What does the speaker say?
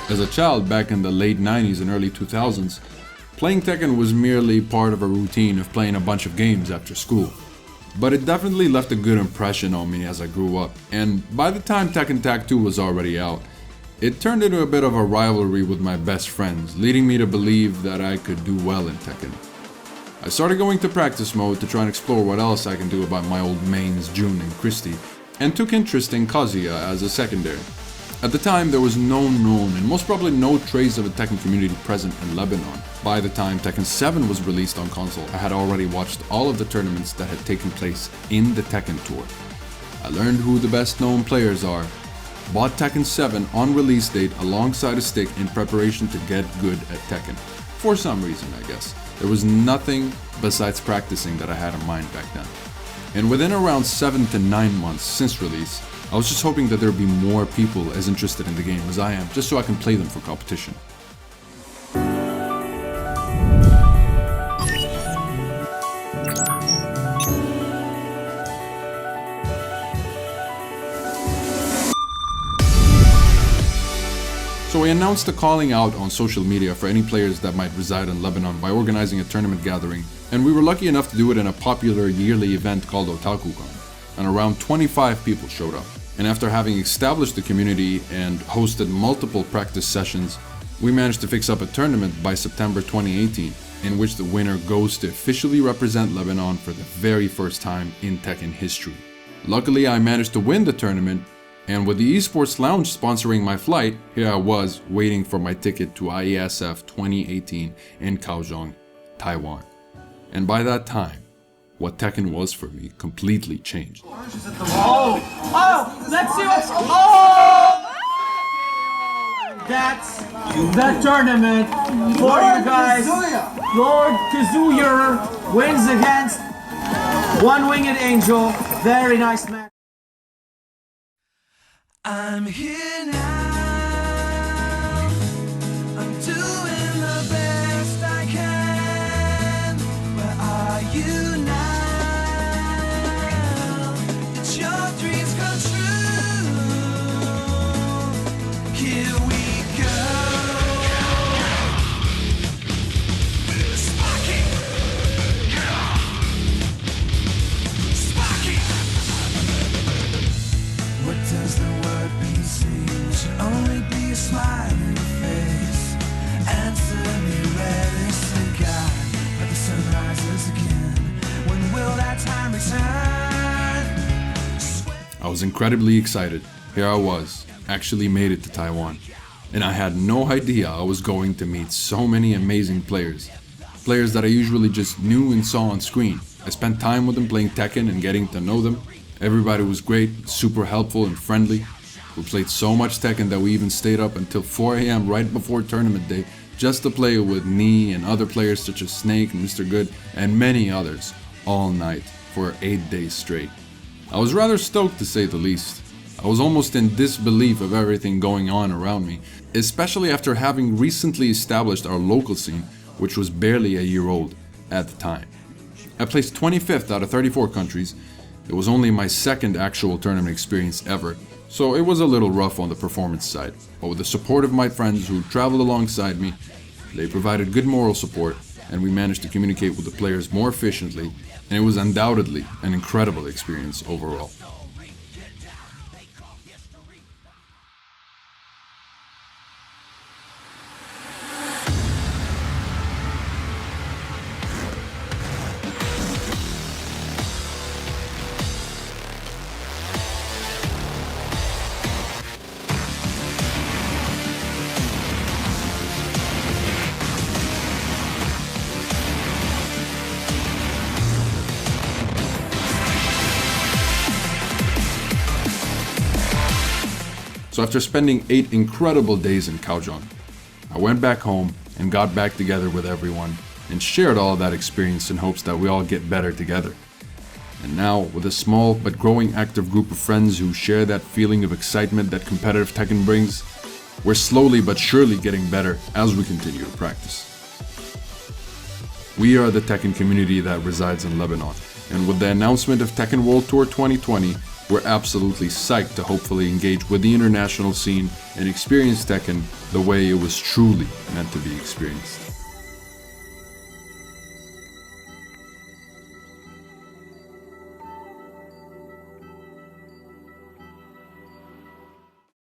As a child back in the late 90s and early 2000s, playing Tekken was merely part of a routine of playing a bunch of games after school. But it definitely left a good impression on me as I grew up, and by the time Tekken Tag 2 was already out, it turned into a bit of a rivalry with my best friends, leading me to believe that I could do well in Tekken. I started going to practice mode to try and explore what else I can do about my old mains Jun and Christy, and took interest in Kazuya as a secondary. At the time, there was no known and most probably no trace of a Tekken community present in Lebanon. By the time Tekken 7 was released on console, I had already watched all of the tournaments that had taken place in the Tekken Tour. I learned who the best known players are, bought Tekken 7 on release date alongside a stick in preparation to get good at Tekken. For some reason, I guess. There was nothing besides practicing that I had in mind back then. And within around 7 to 9 months since release, I was just hoping that there would be more people as interested in the game as I am, just so I can play them for competition. So we announced the calling out on social media for any players that might reside in Lebanon by organizing a tournament gathering, and we were lucky enough to do it in a popular yearly event called OtakuCon, and around 25 people showed up. And after having established the community and hosted multiple practice sessions, we managed to fix up a tournament by September 2018, in which the winner goes to officially represent Lebanon for the very first time in Tekken history. Luckily, I managed to win the tournament, and with the Esports Lounge sponsoring my flight, here I was waiting for my ticket to IESF 2018 in Kaohsiung, Taiwan. And by that time, what Tekken was for me completely changed. Let's see what's... Oh! That's the tournament for you guys. Lord Kazuya wins against One-Winged Angel. Very nice match. I'm here now. I'm doing the best I can. Where are you now? It's your dreams come true. Here we go. Sparky. Sparky. What does the word mean? Should only be a smiling face. Answer me, where is the God? But the sun rises again. When will that time return? I was incredibly excited. Here I was, actually made it to Taiwan. And I had no idea I was going to meet so many amazing players. Players that I usually just knew and saw on screen. I spent time with them playing Tekken and getting to know them. Everybody was great, super helpful and friendly. We played so much Tekken that we even stayed up until 4 AM right before tournament day just to play with Nee and other players such as Snake and Mr. Good and many others all night for 8 days straight. I was rather stoked to say the least. I was almost in disbelief of everything going on around me, especially after having recently established our local scene, which was barely a year old at the time. I placed 25th out of 34 countries. It was only my second actual tournament experience ever, so it was a little rough on the performance side. But with the support of my friends who traveled alongside me, they provided good moral support, and we managed to communicate with the players more efficiently, and it was undoubtedly an incredible experience overall. So after spending 8 incredible days in Kaohsiung, I went back home and got back together with everyone and shared all of that experience in hopes that we all get better together. And now, with a small but growing active group of friends who share that feeling of excitement that competitive Tekken brings, we're slowly but surely getting better as we continue to practice. We are the Tekken community that resides in Lebanon, and with the announcement of Tekken World Tour 2020, we're absolutely psyched to hopefully engage with the international scene and experience Tekken the way it was truly meant to be experienced.